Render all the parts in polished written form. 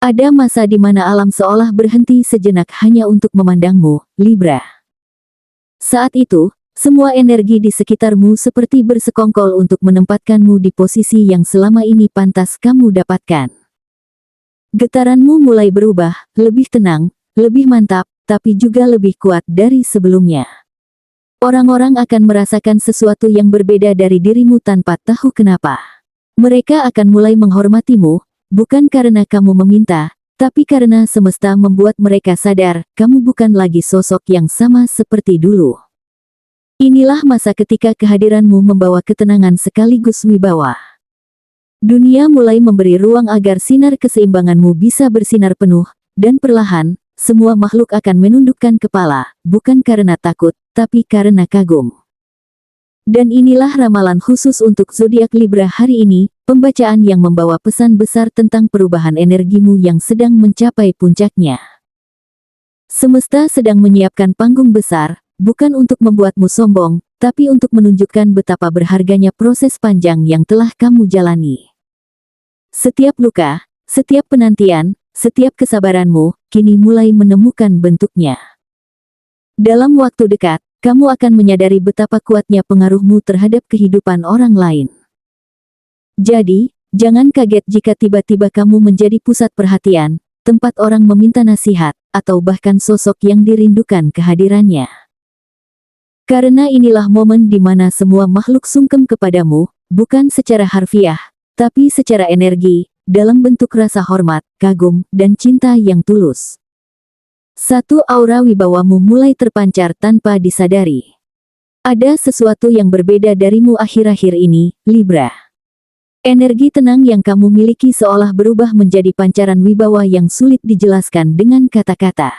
Ada masa di mana alam seolah berhenti sejenak hanya untuk memandangmu, Libra. Saat itu, semua energi di sekitarmu seperti bersekongkol untuk menempatkanmu di posisi yang selama ini pantas kamu dapatkan. Getaranmu mulai berubah, lebih tenang, lebih mantap, tapi juga lebih kuat dari sebelumnya. Orang-orang akan merasakan sesuatu yang berbeda dari dirimu tanpa tahu kenapa. Mereka akan mulai menghormatimu, bukan karena kamu meminta, tapi karena semesta membuat mereka sadar, kamu bukan lagi sosok yang sama seperti dulu. Inilah masa ketika kehadiranmu membawa ketenangan sekaligus wibawa. Dunia mulai memberi ruang agar sinar keseimbanganmu bisa bersinar penuh, dan perlahan, semua makhluk akan menundukkan kepala, bukan karena takut, tapi karena kagum. Dan inilah ramalan khusus untuk zodiak Libra hari ini, pembacaan yang membawa pesan besar tentang perubahan energimu yang sedang mencapai puncaknya. Semesta sedang menyiapkan panggung besar, bukan untuk membuatmu sombong, tapi untuk menunjukkan betapa berharganya proses panjang yang telah kamu jalani. Setiap luka, setiap penantian, setiap kesabaranmu, kini mulai menemukan bentuknya. Dalam waktu dekat, kamu akan menyadari betapa kuatnya pengaruhmu terhadap kehidupan orang lain. Jadi, jangan kaget jika tiba-tiba kamu menjadi pusat perhatian, tempat orang meminta nasihat, atau bahkan sosok yang dirindukan kehadirannya. Karena inilah momen di mana semua makhluk sungkem kepadamu, bukan secara harfiah, tapi secara energi, dalam bentuk rasa hormat, kagum, dan cinta yang tulus. Satu aura wibawamu mulai terpancar tanpa disadari. Ada sesuatu yang berbeda darimu akhir-akhir ini, Libra. Energi tenang yang kamu miliki seolah berubah menjadi pancaran wibawa yang sulit dijelaskan dengan kata-kata.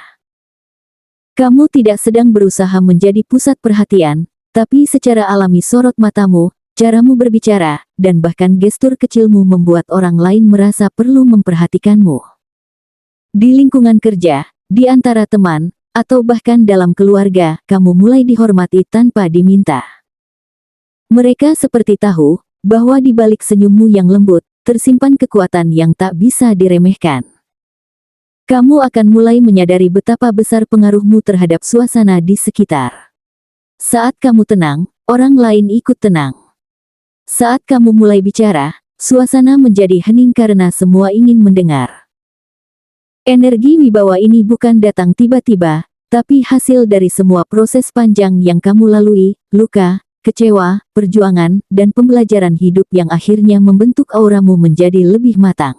Kamu tidak sedang berusaha menjadi pusat perhatian, tapi secara alami sorot matamu, caramu berbicara, dan bahkan gestur kecilmu membuat orang lain merasa perlu memperhatikanmu. Di lingkungan kerja, di antara teman, atau bahkan dalam keluarga, kamu mulai dihormati tanpa diminta. Mereka seperti tahu, bahwa di balik senyummu yang lembut, tersimpan kekuatan yang tak bisa diremehkan. Kamu akan mulai menyadari betapa besar pengaruhmu terhadap suasana di sekitar. Saat kamu tenang, orang lain ikut tenang. Saat kamu mulai bicara, suasana menjadi hening karena semua ingin mendengar. Energi wibawa ini bukan datang tiba-tiba, tapi hasil dari semua proses panjang yang kamu lalui, luka, kecewa, perjuangan, dan pembelajaran hidup yang akhirnya membentuk auramu menjadi lebih matang.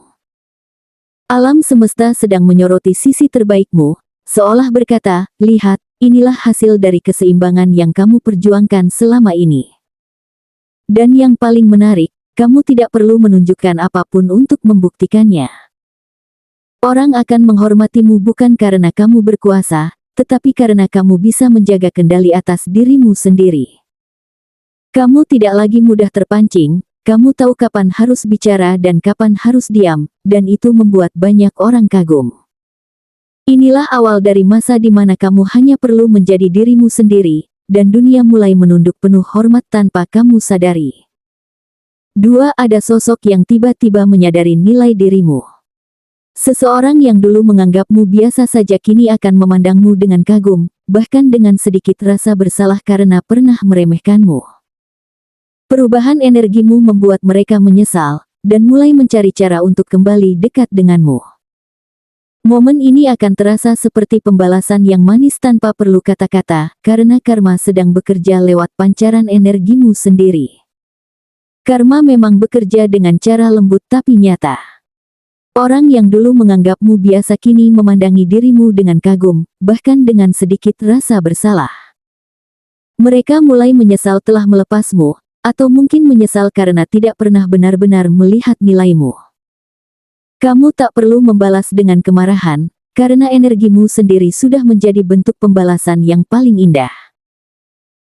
Alam semesta sedang menyoroti sisi terbaikmu, seolah berkata, lihat, inilah hasil dari keseimbangan yang kamu perjuangkan selama ini. Dan yang paling menarik, kamu tidak perlu menunjukkan apapun untuk membuktikannya. Orang akan menghormatimu bukan karena kamu berkuasa, tetapi karena kamu bisa menjaga kendali atas dirimu sendiri. Kamu tidak lagi mudah terpancing, kamu tahu kapan harus bicara dan kapan harus diam, dan itu membuat banyak orang kagum. Inilah awal dari masa di mana kamu hanya perlu menjadi dirimu sendiri, dan dunia mulai menunduk penuh hormat tanpa kamu sadari. 2. Ada sosok yang tiba-tiba menyadari nilai dirimu. Seseorang yang dulu menganggapmu biasa saja kini akan memandangmu dengan kagum, bahkan dengan sedikit rasa bersalah karena pernah meremehkanmu. Perubahan energimu membuat mereka menyesal, dan mulai mencari cara untuk kembali dekat denganmu. Momen ini akan terasa seperti pembalasan yang manis tanpa perlu kata-kata, karena karma sedang bekerja lewat pancaran energimu sendiri. Karma memang bekerja dengan cara lembut tapi nyata. Orang yang dulu menganggapmu biasa kini memandangi dirimu dengan kagum, bahkan dengan sedikit rasa bersalah. Mereka mulai menyesal telah melepasmu, atau mungkin menyesal karena tidak pernah benar-benar melihat nilaimu. Kamu tak perlu membalas dengan kemarahan, karena energimu sendiri sudah menjadi bentuk pembalasan yang paling indah.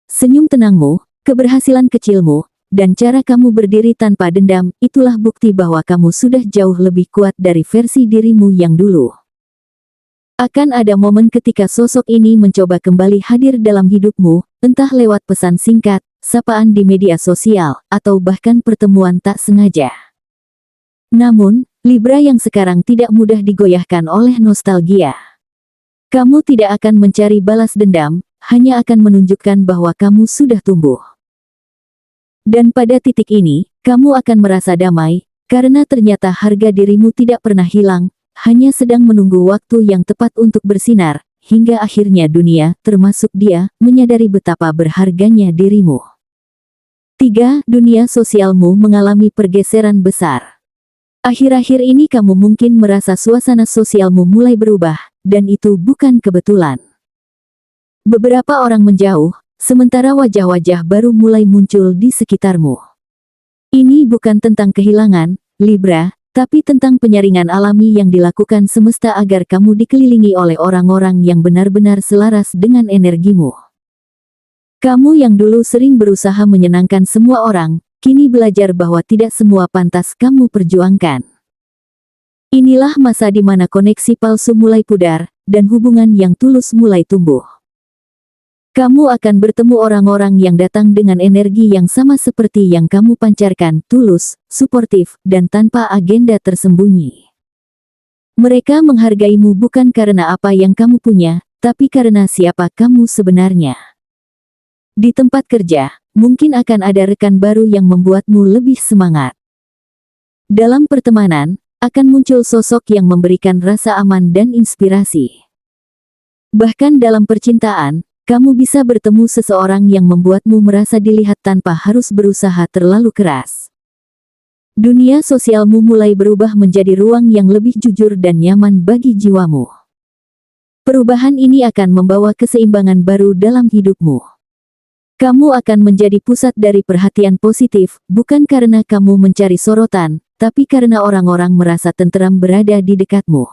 Senyum tenangmu, keberhasilan kecilmu, dan cara kamu berdiri tanpa dendam, itulah bukti bahwa kamu sudah jauh lebih kuat dari versi dirimu yang dulu. Akan ada momen ketika sosok ini mencoba kembali hadir dalam hidupmu, entah lewat pesan singkat, sapaan di media sosial, atau bahkan pertemuan tak sengaja. Namun, Libra yang sekarang tidak mudah digoyahkan oleh nostalgia. Kamu tidak akan mencari balas dendam, hanya akan menunjukkan bahwa kamu sudah tumbuh. Dan pada titik ini, kamu akan merasa damai, karena ternyata harga dirimu tidak pernah hilang, hanya sedang menunggu waktu yang tepat untuk bersinar, hingga akhirnya dunia, termasuk dia, menyadari betapa berharganya dirimu. 3. Dunia sosialmu mengalami pergeseran besar. Akhir-akhir ini kamu mungkin merasa suasana sosialmu mulai berubah, dan itu bukan kebetulan. Beberapa orang menjauh, sementara wajah-wajah baru mulai muncul di sekitarmu. Ini bukan tentang kehilangan, Libra, tapi tentang penyaringan alami yang dilakukan semesta agar kamu dikelilingi oleh orang-orang yang benar-benar selaras dengan energimu. Kamu yang dulu sering berusaha menyenangkan semua orang, kini belajar bahwa tidak semua pantas kamu perjuangkan. Inilah masa di mana koneksi palsu mulai pudar, dan hubungan yang tulus mulai tumbuh. Kamu akan bertemu orang-orang yang datang dengan energi yang sama seperti yang kamu pancarkan, tulus, suportif, dan tanpa agenda tersembunyi. Mereka menghargaimu bukan karena apa yang kamu punya, tapi karena siapa kamu sebenarnya. Di tempat kerja, mungkin akan ada rekan baru yang membuatmu lebih semangat. Dalam pertemanan, akan muncul sosok yang memberikan rasa aman dan inspirasi. Bahkan dalam percintaan, kamu bisa bertemu seseorang yang membuatmu merasa dilihat tanpa harus berusaha terlalu keras. Dunia sosialmu mulai berubah menjadi ruang yang lebih jujur dan nyaman bagi jiwamu. Perubahan ini akan membawa keseimbangan baru dalam hidupmu. Kamu akan menjadi pusat dari perhatian positif, bukan karena kamu mencari sorotan, tapi karena orang-orang merasa tenteram berada di dekatmu.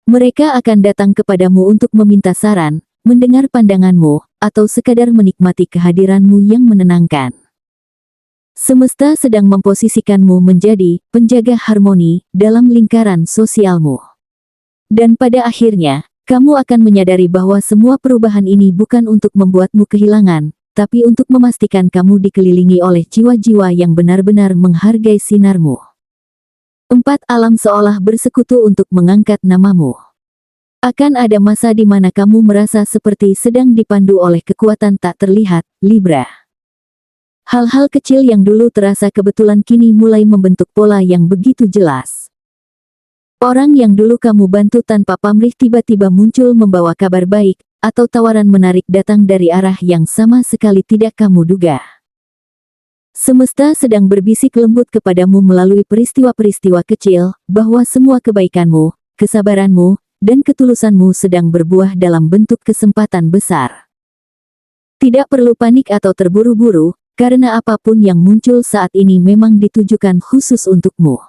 Mereka akan datang kepadamu untuk meminta saran, mendengar pandanganmu, atau sekadar menikmati kehadiranmu yang menenangkan. Semesta sedang memposisikanmu menjadi penjaga harmoni dalam lingkaran sosialmu. Dan pada akhirnya, kamu akan menyadari bahwa semua perubahan ini bukan untuk membuatmu kehilangan, tapi untuk memastikan kamu dikelilingi oleh jiwa-jiwa yang benar-benar menghargai sinarmu. 4. Alam seolah bersekutu untuk mengangkat namamu. Akan ada masa di mana kamu merasa seperti sedang dipandu oleh kekuatan tak terlihat, Libra. Hal-hal kecil yang dulu terasa kebetulan kini mulai membentuk pola yang begitu jelas. Orang yang dulu kamu bantu tanpa pamrih tiba-tiba muncul membawa kabar baik, atau tawaran menarik datang dari arah yang sama sekali tidak kamu duga. Semesta sedang berbisik lembut kepadamu melalui peristiwa-peristiwa kecil, bahwa semua kebaikanmu, kesabaranmu, dan ketulusanmu sedang berbuah dalam bentuk kesempatan besar. Tidak perlu panik atau terburu-buru, karena apapun yang muncul saat ini memang ditujukan khusus untukmu.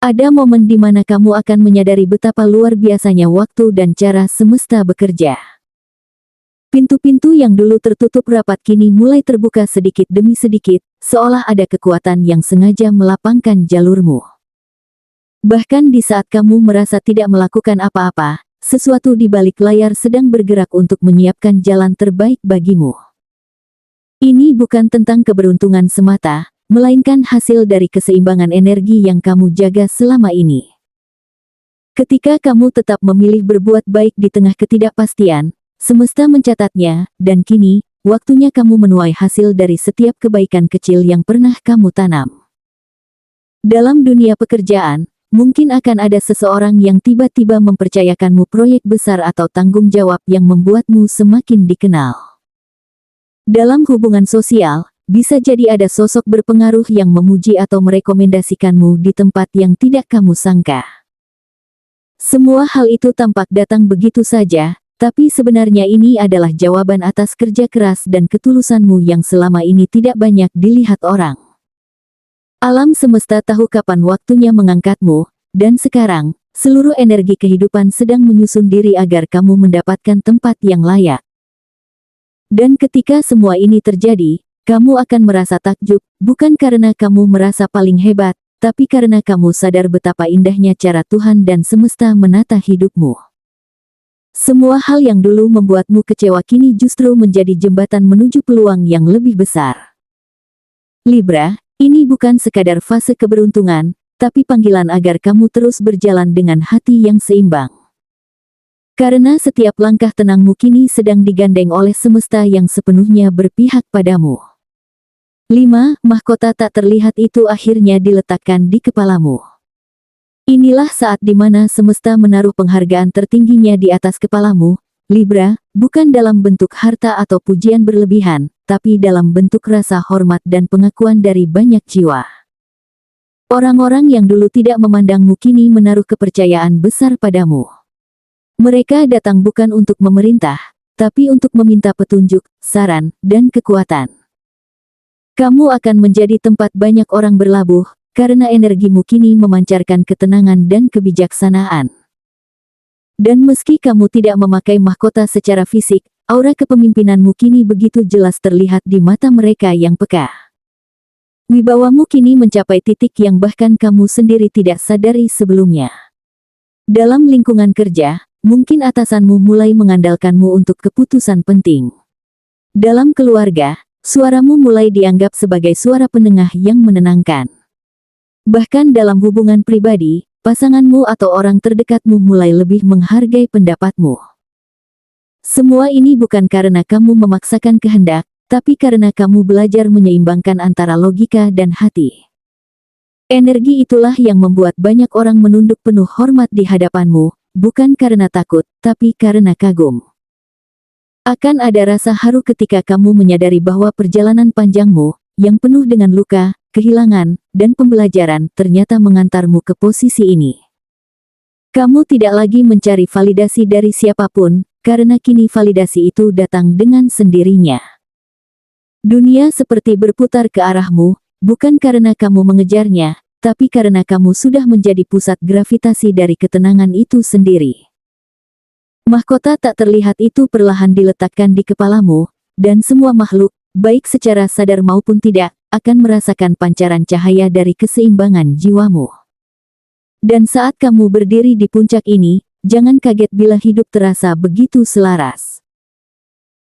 Ada momen di mana kamu akan menyadari betapa luar biasanya waktu dan cara semesta bekerja. Pintu-pintu yang dulu tertutup rapat kini mulai terbuka sedikit demi sedikit, seolah ada kekuatan yang sengaja melapangkan jalurmu. Bahkan di saat kamu merasa tidak melakukan apa-apa, sesuatu di balik layar sedang bergerak untuk menyiapkan jalan terbaik bagimu. Ini bukan tentang keberuntungan semata, melainkan hasil dari keseimbangan energi yang kamu jaga selama ini. Ketika kamu tetap memilih berbuat baik di tengah ketidakpastian, semesta mencatatnya, dan kini, waktunya kamu menuai hasil dari setiap kebaikan kecil yang pernah kamu tanam. Dalam dunia pekerjaan, mungkin akan ada seseorang yang tiba-tiba mempercayakanmu proyek besar atau tanggung jawab yang membuatmu semakin dikenal. Dalam hubungan sosial, bisa jadi ada sosok berpengaruh yang memuji atau merekomendasikanmu di tempat yang tidak kamu sangka. Semua hal itu tampak datang begitu saja, tapi sebenarnya ini adalah jawaban atas kerja keras dan ketulusanmu yang selama ini tidak banyak dilihat orang. Alam semesta tahu kapan waktunya mengangkatmu, dan sekarang, seluruh energi kehidupan sedang menyusun diri agar kamu mendapatkan tempat yang layak. Dan ketika semua ini terjadi, kamu akan merasa takjub, bukan karena kamu merasa paling hebat, tapi karena kamu sadar betapa indahnya cara Tuhan dan semesta menata hidupmu. Semua hal yang dulu membuatmu kecewa kini justru menjadi jembatan menuju peluang yang lebih besar. Libra, ini bukan sekadar fase keberuntungan, tapi panggilan agar kamu terus berjalan dengan hati yang seimbang. Karena setiap langkah tenangmu kini sedang digandeng oleh semesta yang sepenuhnya berpihak padamu. 5. Mahkota tak terlihat itu akhirnya diletakkan di kepalamu. Inilah saat di mana semesta menaruh penghargaan tertingginya di atas kepalamu, Libra, bukan dalam bentuk harta atau pujian berlebihan, tapi dalam bentuk rasa hormat dan pengakuan dari banyak jiwa. Orang-orang yang dulu tidak memandangmu kini menaruh kepercayaan besar padamu. Mereka datang bukan untuk memerintah, tapi untuk meminta petunjuk, saran, dan kekuatan. Kamu akan menjadi tempat banyak orang berlabuh, karena energimu kini memancarkan ketenangan dan kebijaksanaan. Dan meski kamu tidak memakai mahkota secara fisik, aura kepemimpinanmu kini begitu jelas terlihat di mata mereka yang peka. Wibawamu kini mencapai titik yang bahkan kamu sendiri tidak sadari sebelumnya. Dalam lingkungan kerja, mungkin atasanmu mulai mengandalkanmu untuk keputusan penting. Dalam keluarga, suaramu mulai dianggap sebagai suara penengah yang menenangkan. Bahkan dalam hubungan pribadi, pasanganmu atau orang terdekatmu mulai lebih menghargai pendapatmu. Semua ini bukan karena kamu memaksakan kehendak, tapi karena kamu belajar menyeimbangkan antara logika dan hati. Energi itulah yang membuat banyak orang menunduk penuh hormat di hadapanmu, bukan karena takut, tapi karena kagum. Akan ada rasa haru ketika kamu menyadari bahwa perjalanan panjangmu, yang penuh dengan luka, kehilangan, dan pembelajaran, ternyata mengantarmu ke posisi ini. Kamu tidak lagi mencari validasi dari siapapun, karena kini validasi itu datang dengan sendirinya. Dunia seperti berputar ke arahmu, bukan karena kamu mengejarnya, tapi karena kamu sudah menjadi pusat gravitasi dari ketenangan itu sendiri. Mahkota tak terlihat itu perlahan diletakkan di kepalamu, dan semua makhluk, baik secara sadar maupun tidak, akan merasakan pancaran cahaya dari keseimbangan jiwamu. Dan saat kamu berdiri di puncak ini, jangan kaget bila hidup terasa begitu selaras.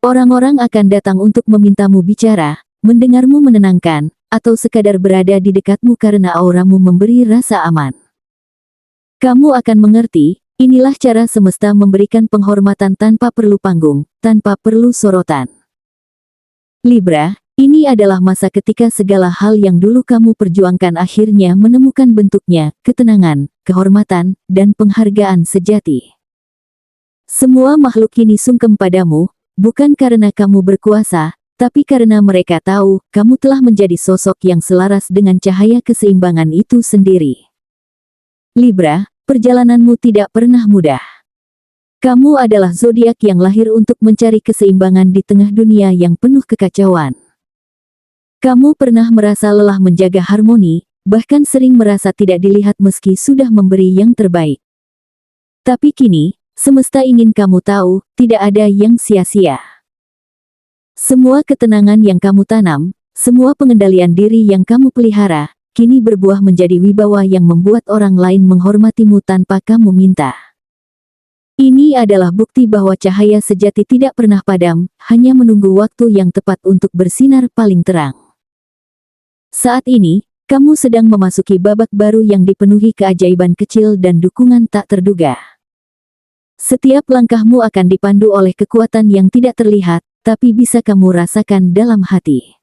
Orang-orang akan datang untuk memintamu bicara, mendengarmu menenangkan, atau sekadar berada di dekatmu karena auramu memberi rasa aman. Kamu akan mengerti, inilah cara semesta memberikan penghormatan tanpa perlu panggung, tanpa perlu sorotan. Libra, ini adalah masa ketika segala hal yang dulu kamu perjuangkan akhirnya menemukan bentuknya, ketenangan, kehormatan, dan penghargaan sejati. Semua makhluk kini sungkem padamu, bukan karena kamu berkuasa, tapi karena mereka tahu, kamu telah menjadi sosok yang selaras dengan cahaya keseimbangan itu sendiri. Libra, perjalananmu tidak pernah mudah. Kamu adalah zodiak yang lahir untuk mencari keseimbangan di tengah dunia yang penuh kekacauan. Kamu pernah merasa lelah menjaga harmoni, bahkan sering merasa tidak dilihat meski sudah memberi yang terbaik. Tapi kini, semesta ingin kamu tahu, tidak ada yang sia-sia. Semua ketenangan yang kamu tanam, semua pengendalian diri yang kamu pelihara, kini berbuah menjadi wibawa yang membuat orang lain menghormatimu tanpa kamu minta. Ini adalah bukti bahwa cahaya sejati tidak pernah padam, hanya menunggu waktu yang tepat untuk bersinar paling terang. Saat ini, kamu sedang memasuki babak baru yang dipenuhi keajaiban kecil dan dukungan tak terduga. Setiap langkahmu akan dipandu oleh kekuatan yang tidak terlihat, tapi bisa kamu rasakan dalam hati.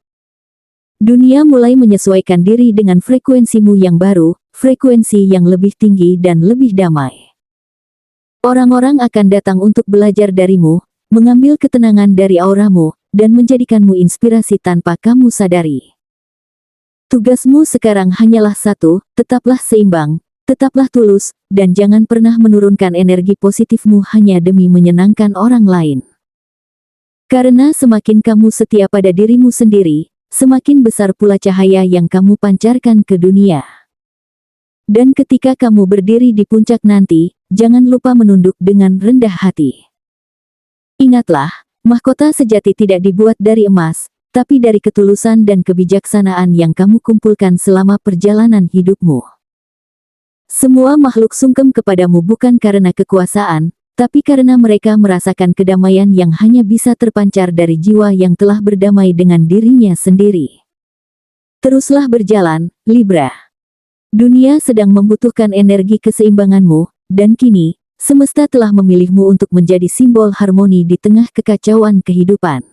Dunia mulai menyesuaikan diri dengan frekuensimu yang baru, frekuensi yang lebih tinggi dan lebih damai. Orang-orang akan datang untuk belajar darimu, mengambil ketenangan dari auramu, dan menjadikanmu inspirasi tanpa kamu sadari. Tugasmu sekarang hanyalah satu, tetaplah seimbang, tetaplah tulus, dan jangan pernah menurunkan energi positifmu hanya demi menyenangkan orang lain. Karena semakin kamu setia pada dirimu sendiri, semakin besar pula cahaya yang kamu pancarkan ke dunia. Dan ketika kamu berdiri di puncak nanti, jangan lupa menunduk dengan rendah hati. Ingatlah, mahkota sejati tidak dibuat dari emas, tapi dari ketulusan dan kebijaksanaan yang kamu kumpulkan selama perjalanan hidupmu. Semua makhluk sungkem kepadamu bukan karena kekuasaan, tapi karena mereka merasakan kedamaian yang hanya bisa terpancar dari jiwa yang telah berdamai dengan dirinya sendiri. Teruslah berjalan, Libra. Dunia sedang membutuhkan energi keseimbanganmu, dan kini, semesta telah memilihmu untuk menjadi simbol harmoni di tengah kekacauan kehidupan.